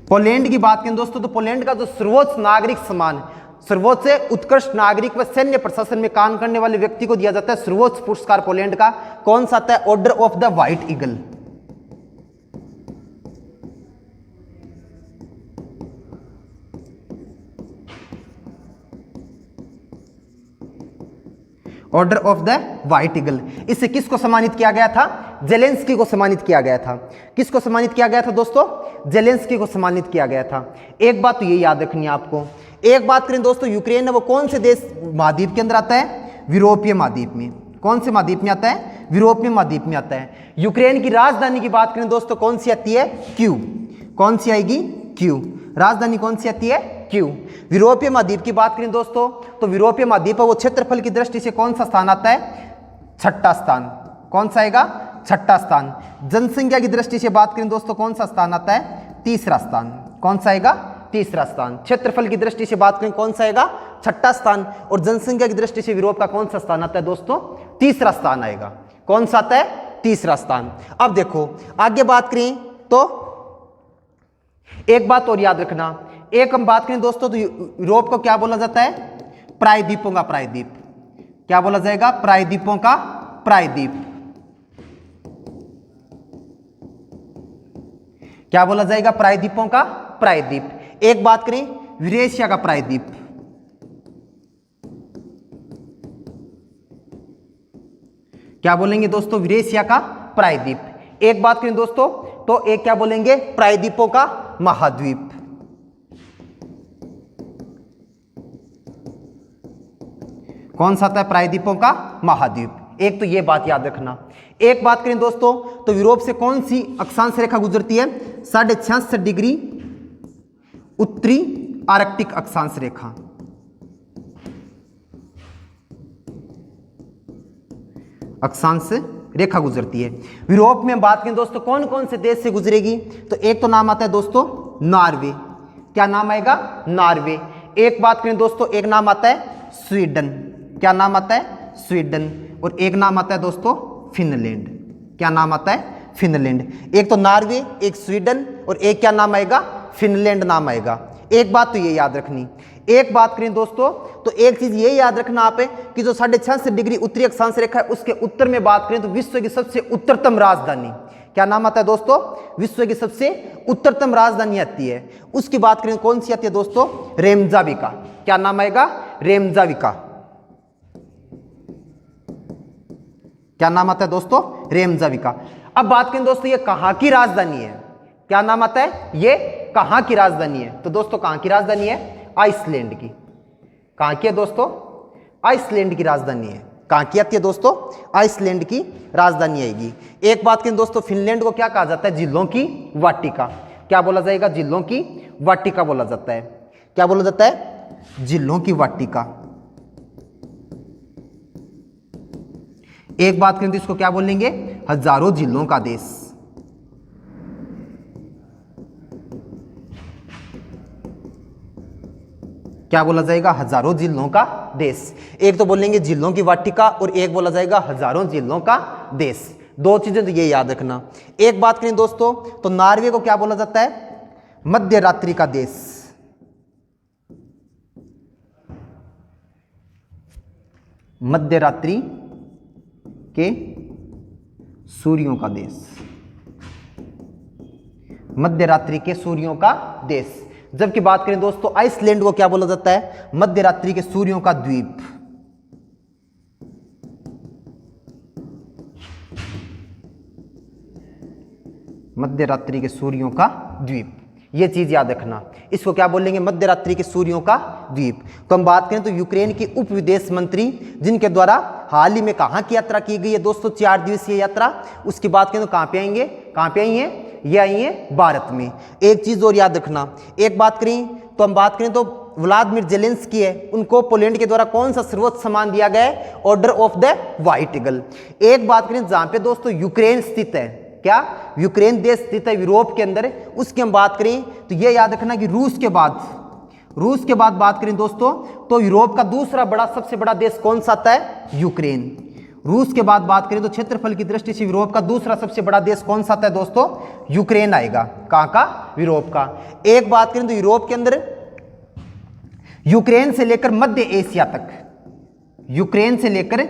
पोलैंड की बात करें दोस्तों तो पोलैंड का जो सर्वोच्च नागरिक सम्मान, सर्वोच्च उत्कृष्ट नागरिक व सैन्य प्रशासन में काम करने वाले व्यक्ति को दिया जाता है सर्वोच्च पुरस्कार पोलैंड का। कौन सा आता है? Order of the white eagle. Order of the white eagle. इससे किसको सम्मानित किया गया था? जेलेंस्की को सम्मानित किया गया था। किसको सम्मानित किया गया था दोस्तों? जेलेंस्की को सम्मानित किया गया था। एक बात तो ये याद रखनी है आपको। एक बात करें दोस्तों, यूक्रेन है वो कौन से देश महाद्वीप के अंदर आता है? यूरोपीय महाद्वीप में। कौन से महाद्वीप में आता है? यूरोपीय महाद्वीप में आता है। यूक्रेन की राजधानी की बात करें दोस्तों कौन सी आती है? क्यू। कौन सी आएगी? क्यू। राजधानी कौन सी आती है? क्यू। यूरोपीय महाद्वीप की बात करें दोस्तों तो यूरोपीय महाद्वीप वो क्षेत्रफल की दृष्टि से कौन सा स्थान आता है? छठा स्थान। कौन सा आएगा? छठा स्थान। जनसंख्या की दृष्टि से बात करें दोस्तों कौन सा स्थान आता है? तीसरा स्थान। कौन सा आएगा? तीसरा स्थान। क्षेत्रफल की दृष्टि से बात करें कौन सा आएगा? छठा स्थान। और जनसंख्या की दृष्टि से यूरोप का कौन सा स्थान आता है दोस्तों? तीसरा स्थान आएगा। कौन सा आता है? तीसरा स्थान। अब देखो आगे बात करें तो एक बात और याद रखना। एक हम बात करें दोस्तों तो यूरोप को क्या बोला जाता है? प्रायद्वीपों का प्रायद्वीप। क्या बोला जाएगा? प्रायद्वीपों का प्रायद्वीप। क्या बोला जाएगा? प्रायद्वीपों का प्रायद्वीप। एक बात करें यूरेशिया का प्रायद्वीप। क्या बोलेंगे दोस्तों? यूरेशिया का प्रायद्वीप। एक बात करें दोस्तों तो एक क्या बोलेंगे? प्रायद्वीपों का महाद्वीप। कौन सा आता है प्रायद्वीपों का महाद्वीप। एक तो ये बात याद रखना। एक बात करें दोस्तों तो यूरोप से कौन सी अक्षांश रेखा गुजरती है, 66.5 डिग्री उत्तरी आर्कटिक अक्षांश रेखा। अक्षांश रेखा गुजरती है यूरोप में। बात करें दोस्तों कौन कौन से देश से गुजरेगी, तो एक तो नाम आता है दोस्तों नॉर्वे। क्या नाम आएगा, नॉर्वे। एक बात करें दोस्तों, एक नाम आता है स्वीडन। क्या नाम आता है, स्वीडन। और एक नाम आता है दोस्तों फिनलैंड। क्या नाम आता है, फिनलैंड। एक तो नॉर्वे, एक स्वीडन और एक क्या नाम आएगा, फिनलैंड नाम आएगा। एक बात तो ये याद रखनी। एक बात करें दोस्तों तो एक चीज ये याद रखना आप है कि जो 66 डिग्री उत्तरी अक्षांश रेखा है उसके उत्तर में बात करें तो विश्व की सबसे उत्तरतम राजधानी, क्या नाम आता है दोस्तों, विश्व की सबसे उत्तरतम राजधानी आती है। उसकी बात करें कौन सी आती है दोस्तों, रेमजाविका। क्या नाम आएगा, रेमजाविका। क्या नाम आता है दोस्तों, रेमजाविका। अब बात करें दोस्तों ये कहां की राजधानी है, क्या नाम आता है, ये कहां की राजधानी है। तो दोस्तों कहां की राजधानी है, आइसलैंड की। कहां की है दोस्तों, आइसलैंड की राजधानी है। कहां की आती है दोस्तों, आइसलैंड की राजधानी आएगी। एक बात करें दोस्तों फिनलैंड को क्या कहा जाता है, जिलों की वाटिका। क्या बोला जाएगा, जिलों की वाटिका बोला जाता है। क्या बोला जाता है, जिलों की वाटिका। एक बात करें तो इसको क्या बोलेंगे, हजारों जिलों का देश। क्या बोला जाएगा, हजारों जिलों का देश। एक तो बोलेंगे जिलों की वाटिका और एक बोला जाएगा हजारों जिलों का देश। दो चीजें तो ये याद रखना। एक बात करें दोस्तों तो नॉर्वे को क्या बोला जाता है, मध्य रात्रि का देश। मध्य रात्रि के सूर्यों का देश। मध्य रात्रि के सूर्यों का देश। जबकि बात करें दोस्तों आइसलैंड को क्या बोला जाता है, मध्य रात्रि के सूर्यों का द्वीप। मध्य रात्रि के सूर्यों का द्वीप, ये चीज याद रखना। इसको क्या बोलेंगे, मध्य रात्रि के सूर्यों का द्वीप। तो हम बात करें तो यूक्रेन के उप विदेश मंत्री जिनके द्वारा हाल ही में कहां की यात्रा की गई है दोस्तों, 4 दिवसीय यात्रा, उसकी बात करें तो कहां पे आएंगे, कहां पे आई है, ये आई है भारत में। एक चीज और याद रखना। एक बात करें तो हम बात करें तो व्लादिमीर जेलेंस्की है, उनको पोलैंड के द्वारा कौन सा सर्वोच्च सम्मान दिया गया है, order of the white eagle. एक बात करें जहां पे दोस्तों यूक्रेन स्थित है, क्या, यूक्रेन देश स्थित है यूरोप के अंदर, उसकी हम बात करें तो ये याद रखना कि रूस के बाद बात करें दोस्तों तो यूरोप का दूसरा बड़ा सबसे बड़ा देश कौन सा आता है, यूक्रेन। रूस के बाद बात करें तो क्षेत्रफल की दृष्टि से यूरोप का दूसरा सबसे बड़ा देश कौन सा आता है दोस्तों, यूक्रेन आएगा। कहां का, यूरोप का। एक बात करें तो यूरोप के अंदर यूक्रेन से लेकर मध्य एशिया तक, यूक्रेन से लेकर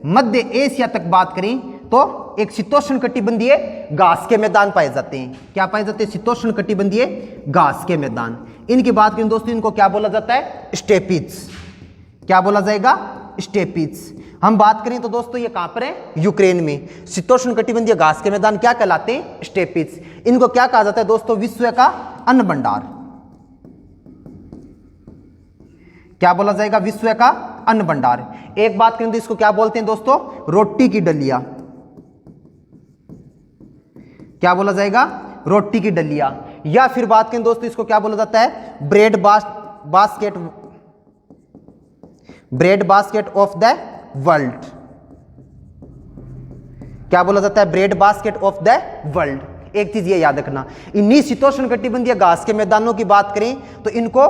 मध्य एशिया तक बात करें तो एक शीतोष्ण कटिबंधीय घास के मैदान पाए जाते हैं। क्या पाए जाते हैं, शीतोष्ण कटिबंधीय घास के मैदान। इनकी बात करें दोस्तों इनको क्या बोला जाता है, स्टेपीज। क्या बोला जाएगा, स्टेपीज। हम बात करें तो दोस्तों ये कहां पर है, यूक्रेन में। शीतोष्ण कटिबंधीय घास के मैदान क्या कहलाते हैं, स्टेपीज। इनको क्या कहा जाता है दोस्तों, विश्व का अन्न भंडार। क्या बोला जाएगा, विश्व का अन्न भंडार। एक बात करें तो इसको क्या बोलते हैं दोस्तों, रोटी की डलिया। क्या बोला जाएगा, रोटी की डलिया। या फिर बात करें दोस्तों इसको क्या बोला जाता है, bread basket of the world. क्या बोला जाता है, bread basket of the world. एक चीज ये याद रखना, इन्हीं शीतोष्ण कटिबंधीय घास के मैदानों की बात करें तो इनको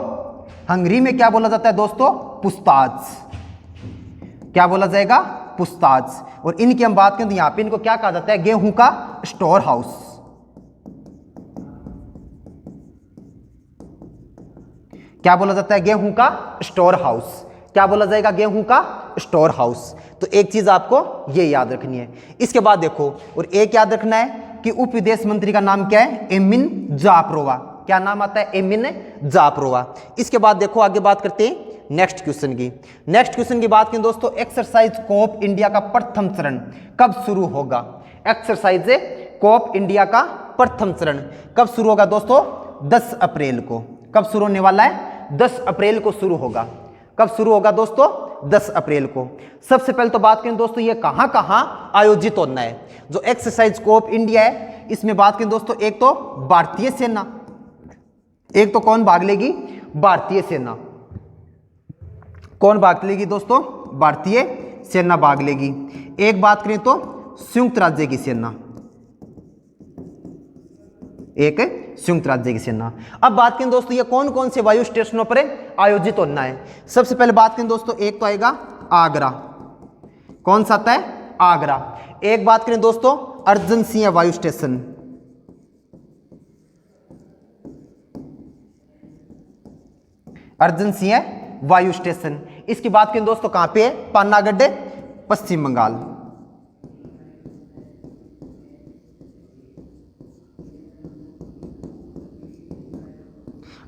हंगरी में क्या बोला जाता है दोस्तों, पुस्ताज। क्या बोला जाएगा, पुस्ताज। और इनकी हम बात करें तो यहां पे इनको क्या कहा जाता है, गेहूं का स्टोर हाउस। क्या बोला जाता है, गेहूं का स्टोर हाउस। क्या बोला जाएगा, गेहूं का स्टोर हाउस। तो एक चीज आपको ये याद रखनी है। इसके बाद देखो और एक याद रखना है कि उप विदेश मंत्री का नाम क्या है, एमिन जापरोवा। क्या नाम आता है, एमिन जापरोवा। इसके बाद देखो आगे बात करते हैं नेक्स्ट क्वेश्चन की। नेक्स्ट क्वेश्चन की बात करें दोस्तों, एक्सरसाइज कोप इंडिया का प्रथम चरण कब शुरू होगा। एक्सरसाइज कोप इंडिया का प्रथम चरण कब शुरू होगा दोस्तों, 10 अप्रैल को। कब शुरू होने वाला है, 10 अप्रैल को शुरू होगा। कब शुरू होगा दोस्तों, 10 अप्रैल को। सबसे पहले तो बात करें दोस्तों ये कहाँ कहाँ आयोजित होना है। जो एक्सरसाइज स्कोप इंडिया है इसमें बात करें दोस्तों, एक तो भारतीय सेना, एक तो कौन भाग लेगी, भारतीय सेना। कौन भाग लेगी दोस्तों, भारतीय सेना भाग लेगी। एक बात करें तो संयुक्त राज्य की सेना, एक संयुक्त राज्य की सेना। अब बात करें दोस्तों ये कौन कौन से वायु स्टेशनों पर आयोजित होना है। सबसे पहले बात करें दोस्तों, एक तो आएगा आगरा। कौन सा आता है, आगरा। एक बात करें दोस्तों अर्जन सिंह वायु स्टेशन, अर्जन सिंह वायु स्टेशन। इसकी बात करें दोस्तों कहां पे है, पानागढ़, पश्चिम बंगाल।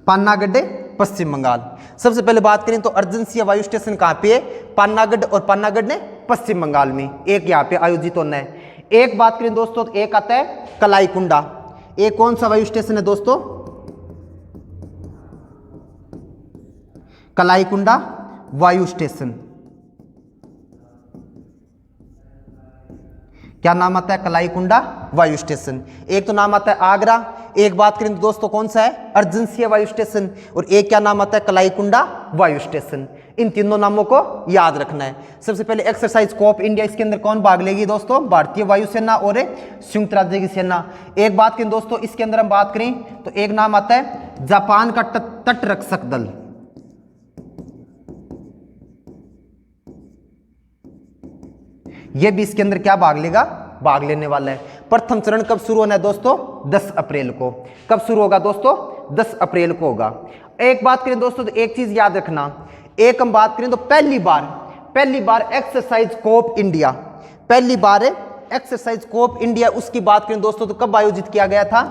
पानागढ़, पश्चिम बंगाल। सबसे पहले बात करें तो अर्जन सिंह वायु स्टेशन कहां पे है, पानागढ़, और पानागढ़ ने पश्चिम बंगाल में, एक यहां पे आयोजित होना है। एक बात करें दोस्तों तो एक आता है कलाईकुंडा। एक कौन सा वायु स्टेशन है दोस्तों, कलाईकुंडा वायु स्टेशन। क्या नाम आता है, कलाईकुंडा वायु स्टेशन। एक तो नाम आता है आगरा, एक बात करें तो दोस्तों कौन सा है, अर्जन सिंह वायु स्टेशन, और एक क्या नाम आता है, कलाईकुंडा वायु स्टेशन। इन तीनों नामों को याद रखना है। सबसे पहले एक्सरसाइज स्कोप इंडिया, इसके अंदर कौन भाग लेगी दोस्तों, भारतीय वायुसेना और संयुक्त राज्य की सेना। एक बात करें दोस्तों इसके अंदर हम बात करें तो एक नाम आता है जापान का तटरक्षक दल। ये भी इसके अंदर क्या भाग लेगा, भाग लेने वाला है। प्रथम चरण कब शुरू होना है दोस्तों, 10 अप्रैल को। कब शुरू होगा दोस्तों, 10 अप्रैल को होगा। एक बात करें दोस्तों तो एक चीज याद रखना, एक हम बात करें तो पहली बार एक्सरसाइज स्कोप इंडिया, पहली बार एक्सरसाइज स्कोप इंडिया, उसकी बात करें दोस्तों तो कब आयोजित किया गया था,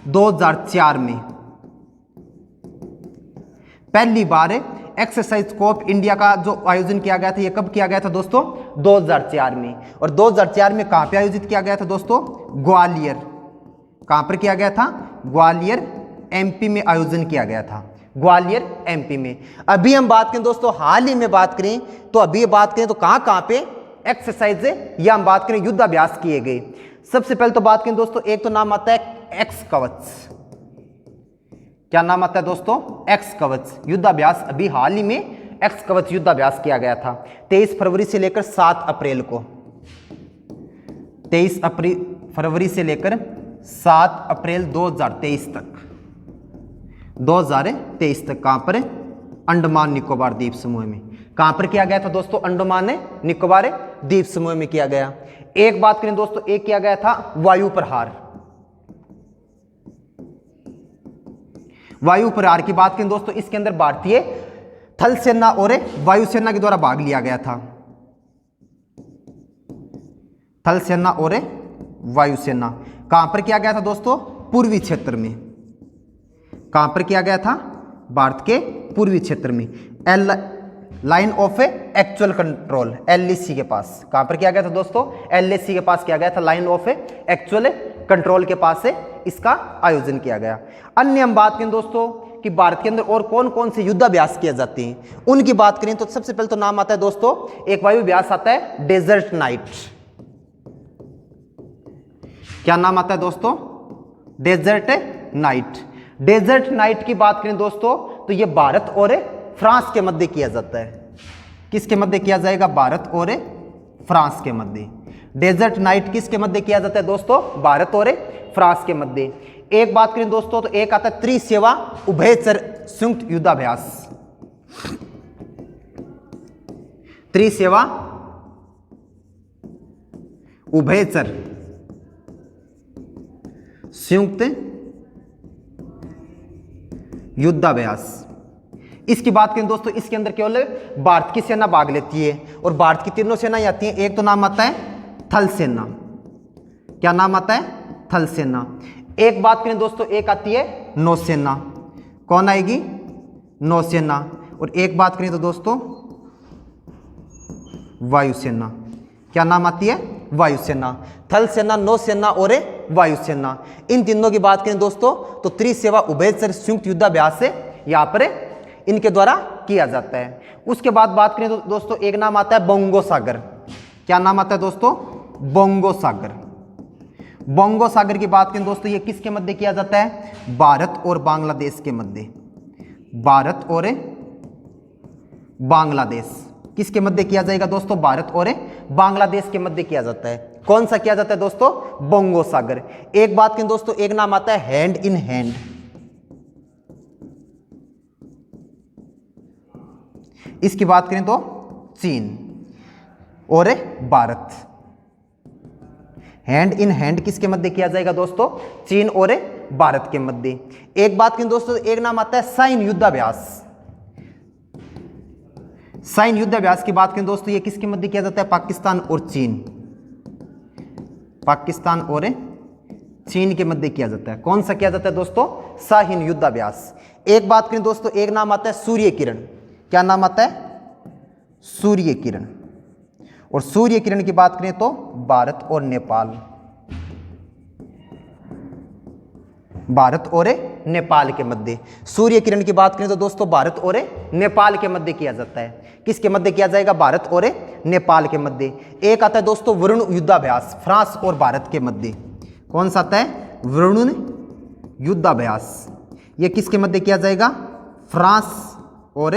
2004 में। पहली बार एक्सरसाइज स्कोप इंडिया का जो आयोजन किया गया था, ये कब किया गया था दोस्तों, 2004 में। और 2004 में कहां पे आयोजित किया गया था दोस्तों, ग्वालियर। कहां पर किया गया था, ग्वालियर एमपी में आयोजन किया गया था, ग्वालियर एमपी में। अभी हम बात करें दोस्तों, हाल ही में बात करें तो अभी बात करें तो कहां पे एक्सरसाइज है, या हम बात करें युद्धाभ्यास किए गए। सबसे पहले तो बात करें दोस्तों, एक तो नाम आता है एक्स कवच। क्या नाम आता है दोस्तों, एक्स कवच युद्धाभ्यास। अभी हाल ही में एक्स कवच युद्धाभ्यास किया गया था 23 फरवरी से लेकर 7 अप्रैल को। 23 फरवरी से लेकर 7 अप्रैल 2023 तक, 2023 तक। कहां पर, अंडमान निकोबार द्वीप समूह में। कहां पर किया गया था दोस्तों, अंडमान निकोबार द्वीप समूह में किया गया। एक बात करें दोस्तों, एक किया गया था वायु प्रहार। वायु प्रहार की बात करें दोस्तों, इसके अंदर भारतीय थल सेना और वायुसेना के द्वारा भाग लिया गया था। थल सेना और वायुसेना। कहां पर किया गया था दोस्तों, पूर्वी क्षेत्र में। कहां पर किया गया था, भारत के पूर्वी क्षेत्र में, line of actual control, LAC के पास। कहां पर किया गया था दोस्तों, एलएसी के पास किया गया था, लाइन ऑफ एक्चुअल कंट्रोल के पास से इसका आयोजन किया गया। अन्य हम बात करें दोस्तों कि भारत के अंदर और कौन कौन से युद्धाभ्यास किए जाते हैं, उनकी बात करें तो सबसे पहले तो नाम आता है दोस्तों, एक वायु अभ्यास आता है डेजर्ट नाइट। क्या नाम आता है दोस्तों, डेजर्ट नाइट। डेजर्ट नाइट की बात करें दोस्तों तो यह भारत और फ्रांस के मध्य किया जाता है। किसके मध्य किया जाएगा, भारत और फ्रांस के मध्य। डेजर्ट नाइट किसके मध्य किया जाता है दोस्तों, भारत और फ्रांस के मध्य। एक बात करें दोस्तों तो एक आता है त्रिसेवा उभयचर संयुक्त युद्धाभ्यास। त्रिसेवा उभयचर संयुक्त युद्धाभ्यास। इसकी बात करें दोस्तों, इसके अंदर केवल भारत की सेना भाग लेती है, और भारत की तीनों सेनाएं आती हैं। एक तो नाम आता है थल सेना। क्या नाम आता है, थल सेना। एक बात करें दोस्तों, एक आती है नौसेना। कौन आएगी, नौसेना। और एक बात करें तो दोस्तों वायुसेना। क्या नाम आती है, वायुसेना। थल सेना, नौसेना और वायुसेना। इन तीनों की बात करें दोस्तों तो त्रिसेवा उभयचर संयुक्त युद्धाभ्यास से यहां पर इनके द्वारा किया जाता है। उसके बाद बात करें तो दोस्तों एक नाम आता है बोंगो सागर। क्या नाम आता है दोस्तों? बोंगो सागर। बोंगो सागर की बात करें दोस्तों, ये किसके मध्य किया जाता है? भारत और बांग्लादेश के मध्य। भारत और बांग्लादेश किसके मध्य किया जाएगा दोस्तों? भारत और बांग्लादेश के मध्य किया जाता है। कौन सा किया जाता है दोस्तों? बोंगो सागर। एक बात करें दोस्तों, एक नाम आता है हैंड इन हैंड। इसकी बात करें तो चीन और भारत। हैंड इन हैंड किसके मध्य किया जाएगा दोस्तों? चीन और भारत के मध्य। एक बात करें दोस्तों, एक नाम आता है साइन युद्धाभ्यास। साइन युद्धाभ्यास की बात करें दोस्तों, ये किसके मध्य किया जाता है? पाकिस्तान और चीन। पाकिस्तान और चीन के मध्य किया जाता है। कौन सा किया जाता है दोस्तों? साइन युद्धाभ्यास। एक बात करें दोस्तों, एक नाम आता है सूर्य किरण। क्या नाम आता है? सूर्य किरण। और सूर्य किरण की बात करें तो भारत और नेपाल। भारत और नेपाल के मध्य सूर्य किरण की बात करें तो दोस्तों भारत और नेपाल के मध्य किया जाता है। किसके मध्य किया जाएगा? भारत और नेपाल के मध्य। एक आता है दोस्तों वरुण युद्धाभ्यास, फ्रांस और भारत के मध्य। कौन सा आता है? वरुण युद्धाभ्यास। ये किसके मध्य किया जाएगा? फ्रांस और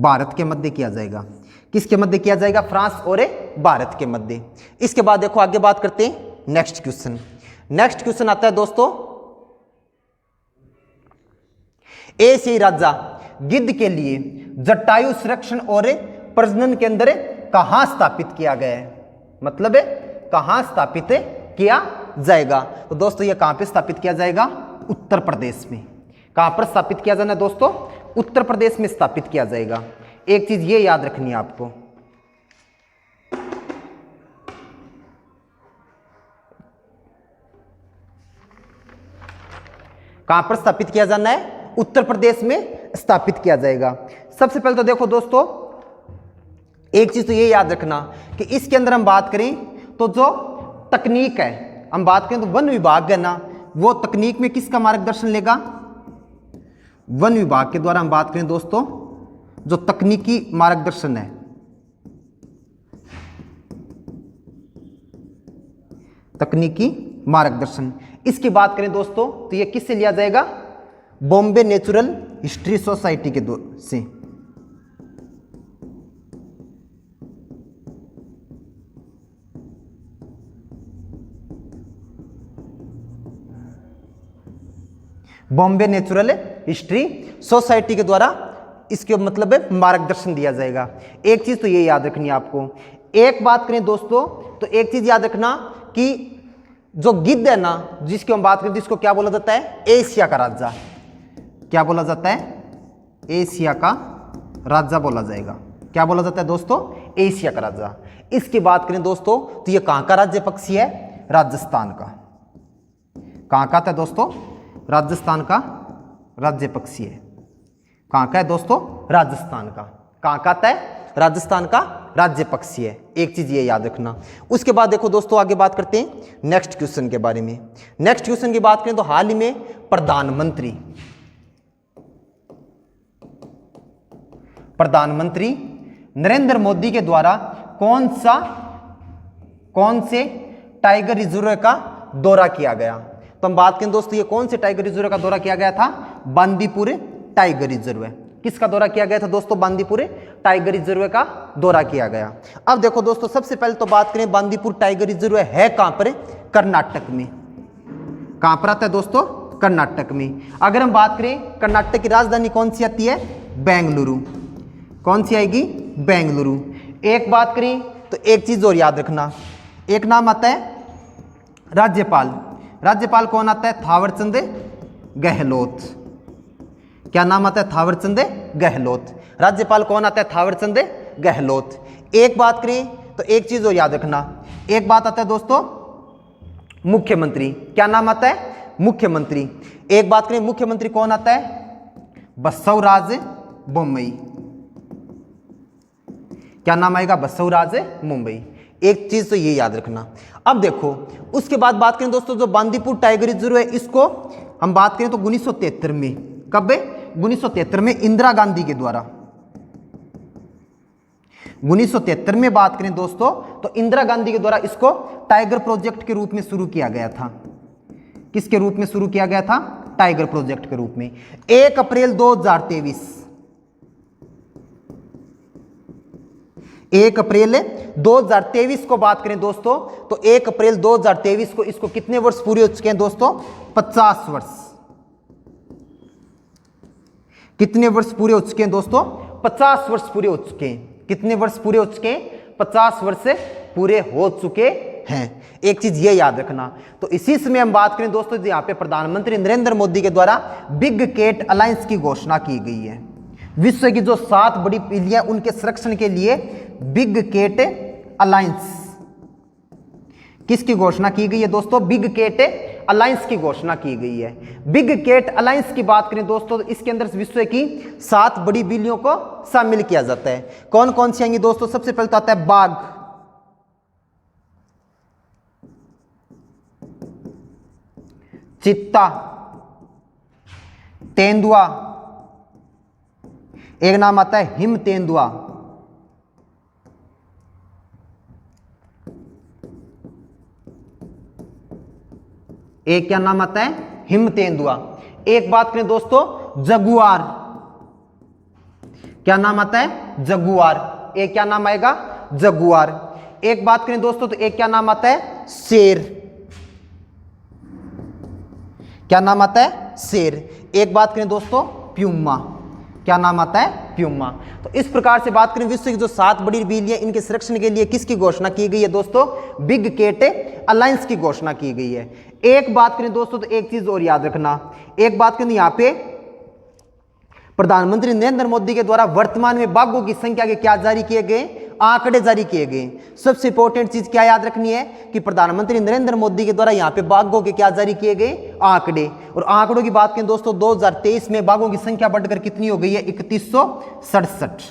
भारत के मध्य किया जाएगा। किसके मध्य किया जाएगा? फ्रांस और भारत के मध्य। इसके बाद देखो आगे बात करते हैं नेक्स्ट क्वेश्चन। नेक्स्ट क्वेश्चन आता है दोस्तों, एशियाई राजा गिद्ध के लिए जटायु संरक्षण और प्रजनन केंद्र कहां स्थापित किया गया है? मतलब कहां स्थापित किया जाएगा? तो दोस्तों ये कहां पे स्थापित किया जाएगा? उत्तर प्रदेश में। कहां पर स्थापित किया जाना है दोस्तों? उत्तर प्रदेश में स्थापित किया जाएगा। एक चीज ये याद रखनी है आपको, कहां पर स्थापित किया जाना है? उत्तर प्रदेश में स्थापित किया जाएगा। सबसे पहले तो देखो दोस्तों, एक चीज तो ये याद रखना कि इसके अंदर हम बात करें तो जो तकनीक है, हम बात करें तो वन विभाग है ना, वो तकनीक में किसका मार्गदर्शन लेगा? वन विभाग के द्वारा हम बात करें दोस्तों, जो तकनीकी मार्गदर्शन है, तकनीकी मार्गदर्शन, इसकी बात करें दोस्तों तो ये किससे लिया जाएगा? बॉम्बे नेचुरल हिस्ट्री सोसाइटी के से। बॉम्बे नेचुरल हिस्ट्री सोसाइटी के द्वारा इसके मतलब है मार्गदर्शन दिया जाएगा। एक चीज तो ये याद रखनी है आपको। एक बात करें दोस्तों तो एक चीज याद रखना कि जो गिद्ध है ना, जिसकी हम बात करें, जिसको क्या बोला जाता है? एशिया का राजा। क्या बोला जाता है? एशिया का राजा बोला जाएगा। क्या बोला जाता है दोस्तों? एशिया का राजा। इसकी बात करें दोस्तों तो ये कहां का राज्य पक्षी है? राजस्थान का। कहां का था दोस्तों? राजस्थान का राज्य पक्षी है। कहां का है दोस्तों? राजस्थान का। कहां का आता है? राजस्थान का राज्य पक्षी है। एक चीज ये याद रखना। उसके बाद देखो दोस्तों आगे बात करते हैं नेक्स्ट क्वेश्चन के बारे में। नेक्स्ट क्वेश्चन की बात करें तो हाल ही में प्रधानमंत्री नरेंद्र मोदी के द्वारा कौन से टाइगर रिजर्व का दौरा किया गया? तो हम बात करें दोस्तों, ये कौन से टाइगर रिजर्व का दौरा किया गया था? बांदीपुर टाइगर रिजर्व है। किसका दौरा किया गया था दोस्तों? बांदीपुर टाइगर रिजर्व का दौरा किया गया। अब देखो दोस्तों, सबसे पहले तो बात करें बांदीपुर टाइगर रिजर्व है कहां पर? कर्नाटक में। कहां पर आता है दोस्तों? कर्नाटक में। अगर हम बात करें कर्नाटक की राजधानी कौन सी आती है? बेंगलुरु। कौन सी आएगी? बेंगलुरु। एक बात करें तो एक चीज और याद रखना, एक नाम आता है राज्यपाल। राज्यपाल कौन आता है? थावरचंद गहलोत। क्या नाम आता है? थावरचंद गहलोत। राज्यपाल कौन आता है? थावरचंद गहलोत। एक बात करें तो एक चीज और याद रखना, एक बात आता है दोस्तों मुख्यमंत्री। क्या नाम आता है? मुख्यमंत्री। एक बात करें मुख्यमंत्री कौन आता है? बसवराज बोम्मई। क्या नाम आएगा? बसवराज मुंबई। एक चीज तो ये याद रखना। अब देखो उसके बाद बात करें दोस्तों, जो बांदीपुर टाइगर रिजर्व है, इसको हम बात करें तो 1973 में, कब? 1973 में इंदिरा गांधी के द्वारा, 1973 में बात करें दोस्तों तो इंदिरा गांधी के द्वारा इसको टाइगर प्रोजेक्ट के रूप में शुरू किया गया था। किसके रूप में शुरू किया गया था? टाइगर प्रोजेक्ट के रूप में। 1 अप्रैल 2023, 1 अप्रैल 2023 को बात करें दोस्तों तो 1 अप्रैल 2023 को इसको कितने वर्ष पूरे हो चुके हैं दोस्तों? 50 वर्ष। कितने वर्ष पूरे हो चुके हैं दोस्तों? 50 वर्ष पूरे हो चुके हैं। कितने वर्ष पूरे हो चुके हैं? 50 वर्ष पूरे हो चुके हैं। एक चीज ये याद रखना। तो इसी समय हम बात करें दोस्तों यहाँ पे प्रधानमंत्री नरेंद्र मोदी के द्वारा बिग कैट अलायंस की घोषणा की गई है। विश्व की जो 7 बड़ी बिल्लियां उनके संरक्षण के लिए बिग कैट अलायंस, किसकी घोषणा की गई है दोस्तों? बिग कैट अलायंस की घोषणा की गई है। बिग कैट अलायंस की बात करें दोस्तों तो इसके अंदर विश्व की 7 बड़ी बिल्लियों को शामिल किया जाता है। कौन कौन सी आएंगी दोस्तों? सबसे पहले तो आता है बाघ, चित्ता, तेंदुआ, एक नाम आता है हिम तेंदुआ, एक क्या नाम आता है? हिम तेंदुआ। एक बात करें दोस्तों जगुआर, क्या नाम आता है? जगुआर। एक क्या नाम आएगा? जगुआर। एक बात करें दोस्तों तो एक क्या नाम आता है? शेर। क्या नाम आता है? शेर। एक बात करें दोस्तों प्यूमा, क्या नाम आता है? प्यूमा। तो इस प्रकार से बात करें विश्व की जो 7 बड़ी बिल्लियां इनके संरक्षण के लिए किसकी घोषणा की गई है दोस्तों? बिग कैट अलायंस की घोषणा की गई है। एक बात करें दोस्तों तो एक चीज और याद रखना। एक बात करें यहाँ पे प्रधानमंत्री नरेंद्र मोदी के द्वारा वर्तमान में बाघों की संख्या के क्या जारी किए गए? आंकड़े जारी किए गए। सबसे इंपॉर्टेंट चीज क्या याद रखनी है कि प्रधानमंत्री नरेंद्र मोदी के द्वारा यहाँ पे बाघों के क्या जारी किए गए? आंकड़े। और आंकड़ों की बात करें दोस्तों 2023 में बाघों की संख्या बढ़कर कितनी हो गई है? 3167।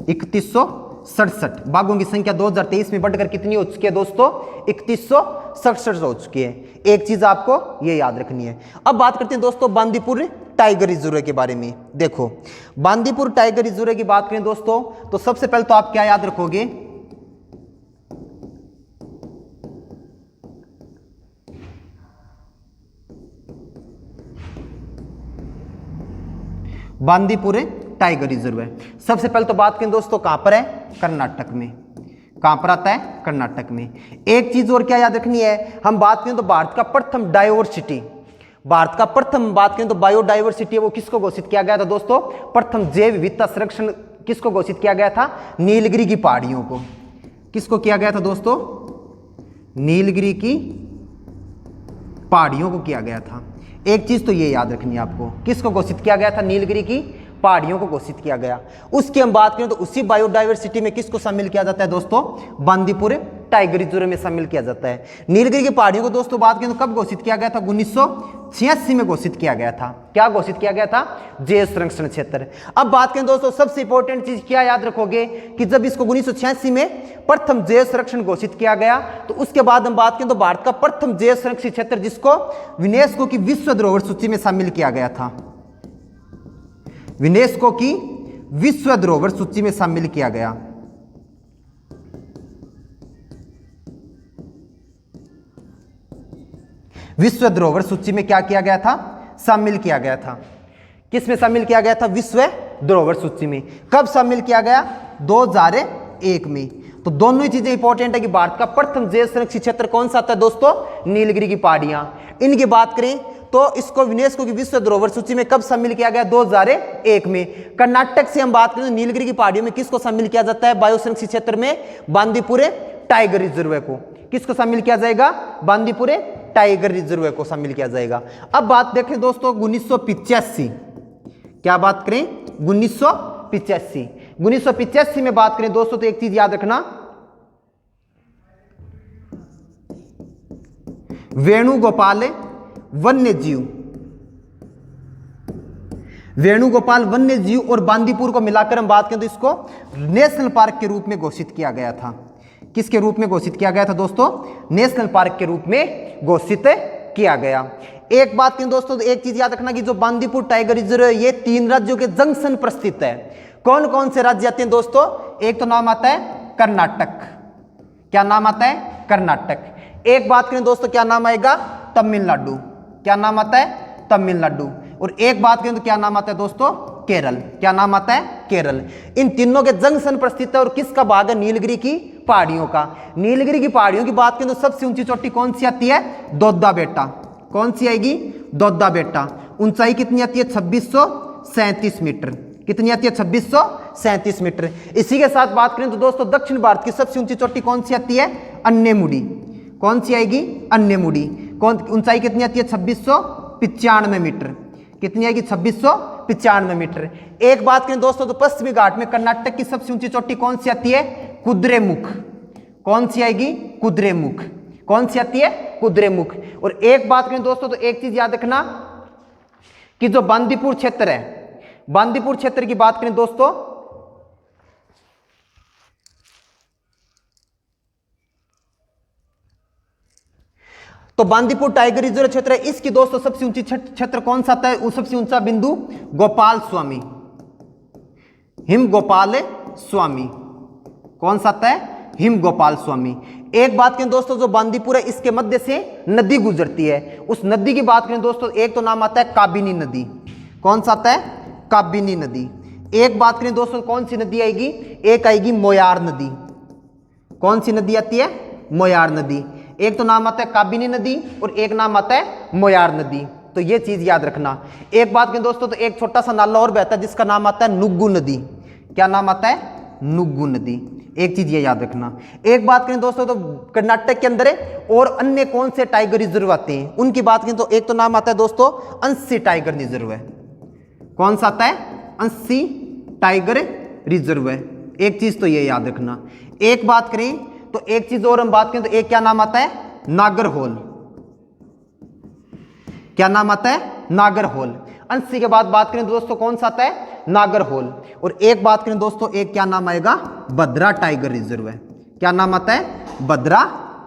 3167 बाघों की संख्या 2023 में बढ़कर कितनी हो चुकी है दोस्तों? 3167 हो चुकी है। एक चीज आपको ये याद रखनी है। अब बात करते हैं दोस्तों बांदीपुर टाइगर रिजर्व के बारे में। देखो बांदीपुर टाइगर रिजर्व की बात करें दोस्तों तो सबसे पहले तो आप क्या याद रखोगे? बांदीपुर टाइगर रिजर्व है। सबसे पहले तो बात करें दोस्तों कहां पर है? कर्नाटक में। कहां पर आता है? कर्नाटक में। एक चीज और क्या याद रखनी है, हम बात करें तो भारत का प्रथम डाइवर्सिटी, भारत का प्रथम बात करें तो बायोडाइवर्सिटी वो किसको घोषित किया गया था दोस्तों? प्रथम जैव विविधता संरक्षण किसको घोषित किया गया था? नीलगिरी की पहाड़ियों को। किसको किया गया था दोस्तों? नीलगिरी की पहाड़ियों को किया गया था। एक चीज तो ये याद रखनी है आपको, किसको घोषित किया गया था? नीलगिरी की पहाड़ियों को घोषित किया गया। उसकी हम बात करें तो उसी बायोडाइवर्सिटी में किसको शामिल किया जाता है दोस्तों? बांदीपुर टाइगर रिजर्व में शामिल किया जाता है। नीलगिरी की पहाड़ियों को दोस्तों बात करें तो कब घोषित किया गया था? 1986 में घोषित किया गया था। क्या घोषित किया गया था? जैव संरक्षण क्षेत्र। अब बात करें दोस्तों सबसे इंपॉर्टेंट चीज क्या याद रखोगे कि जब इसको 1986 में प्रथम जैव संरक्षण घोषित किया गया तो उसके बाद हम बात करें तो भारत का प्रथम जैव संरक्षित क्षेत्र जिसको यूनेस्को की विश्व धरोहर सूची में शामिल किया गया था, यूनेस्को की विश्व धरोहर सूची में शामिल किया गया। विश्व धरोहर सूची में क्या किया गया था? शामिल किया गया था। किस में शामिल किया गया था? विश्व धरोहर सूची में। कब शामिल किया गया? 2001 में। तो दोनों ही चीजें इंपॉर्टेंट है कि भारत का प्रथम जैव संरक्षित क्षेत्र कौन सा था दोस्तों? नीलगिरी की पहाड़ियां। इनकी बात करें तो इसको यूनेस्को की विश्व धरोहर सूची में कब शामिल किया गया? 2001 में। कर्नाटक से हम बात करें तो नीलगिरी की पहाड़ियों में किसको शामिल किया जाता है? बायो संरक्षित क्षेत्र में बांदीपुर टाइगर रिजर्व को किसको शामिल किया जाएगा? बांदीपुर टाइगर रिजर्व को शामिल किया जाएगा। अब बात देखें दोस्तों 1985, क्या बात करें? 1985 में बात करें दोस्तों तो एक चीज याद रखना, वेणुगोपाल वन्य जीव और बांदीपुर को मिलाकर हम बात करें तो इसको नेशनल पार्क के रूप में घोषित किया गया था। किसके रूप में घोषित किया गया था दोस्तों? नेशनल पार्क के रूप में घोषित किया गया। एक बात क्यों दोस्तों, एक चीज याद रखना कि जो बांदीपुर टाइगर रिजर्व है ये 3 राज्यों के जंक्शन पर स्थित है। कौन कौन से राज्य आते हैं दोस्तों? एक तो नाम आता है कर्नाटक। क्या नाम आता है? कर्नाटक। एक बात करें दोस्तों, क्या नाम आएगा? तमिलनाडु। क्या नाम आता है? तमिलनाडु। और एक बात करें तो क्या नाम आता है दोस्तों? केरल। क्या नाम आता है? केरल। इन तीनों के जंक्शन पर स्थित है। और किसका भाग है? नीलगिरी की पहाड़ियों का। नीलगिरी की पहाड़ियों की बात करें तो सबसे ऊंची चोटी कौन सी आती है? दोद्दा बेटा। कौन सी आएगी? दोद्दा बेटा। ऊंचाई कितनी आती है? 2637 मीटर। कितनी आती है? 2637 मीटर। इसी के साथ बात करें तो दोस्तों दक्षिण भारत की सबसे ऊंची चोटी कौन सी आती है? अन्यमुड़ी। कौन सी आएगी? अन्यमुड़ी। कौन, ऊंचाई कितनी आती है? 2695 मीटर। कितनी आएगी? 2695 मीटर। एक बात करें दोस्तों तो पश्चिमी घाट में कर्नाटक की सबसे ऊंची चोटी कौन सी आती है? कुद्रेमुख। कौन सी आएगी? कुद्रेमुख। कौन सी आती है? कुद्रेमुख। और एक बात करें दोस्तों तो एक चीज याद रखना कि जो बांदीपुर क्षेत्र है, बांदीपुर क्षेत्र की बात करें दोस्तों तो बांदीपुर टाइगर रिजर्व क्षेत्र है। इसकी दोस्तों सबसे ऊंची क्षेत्र कौन सा आता है? सबसे ऊंचा बिंदु गोपाल स्वामी, हिम गोपाल स्वामी। कौन सा आता है? हिम गोपाल स्वामी। एक बात करें दोस्तों जो बांदीपुर है इसके मध्य से नदी गुजरती है। उस नदी की बात करें दोस्तों, एक तो नाम आता है काबिनी नदी। कौन सा आता है? काबिनी नदी। एक बात करें दोस्तों कौन सी नदी आएगी? एक आएगी मोयार नदी। कौन सी नदी आती है? मोयार नदी। एक तो नाम आता है काबिनी नदी और एक नाम आता है मोयार नदी। तो ये चीज याद रखना। एक बात करें दोस्तों तो एक छोटा सा नाला और बहता है जिसका नाम आता है नुग्गू नदी। क्या नाम आता है? नुग्गू नदी। एक चीज ये याद रखना। एक बात करें दोस्तों तो कर्नाटक के अंदर है और अन्य कौन से टाइगर रिजर्व आते हैं उनकी बात करें तो एक तो नाम आता है दोस्तों अंशी टाइगर रिजर्व है। कौन सा आता है? अंशी टाइगर रिजर्व है। एक चीज तो ये याद रखना। एक बात करें तो एक चीज और हम बात करें तो एक क्या नाम आता है? नागरहोल। क्या नाम आता है? नागरहोल। अंशी के बाद बात करें दोस्तों कौन सा आता है? नागरहोल। और एक बात करें दोस्तों एक क्या नाम आएगा? भद्रा टाइगर रिजर्व है। क्या नाम आता है? भद्रा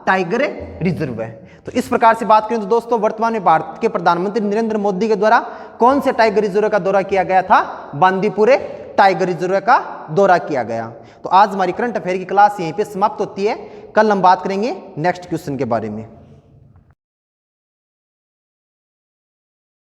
टाइगर रिजर्व है। तो इस प्रकार से बात करें तो दोस्तों वर्तमान में भारत के प्रधानमंत्री नरेंद्र मोदी के द्वारा कौन से टाइगर रिजर्व का दौरा किया गया था? बांदीपुर टाइगर रिजर्व का दौरा किया गया। तो आज हमारी करंट अफेयर की क्लास यहीं पे समाप्त होती है। कल हम बात करेंगे नेक्स्ट क्वेश्चन के बारे में।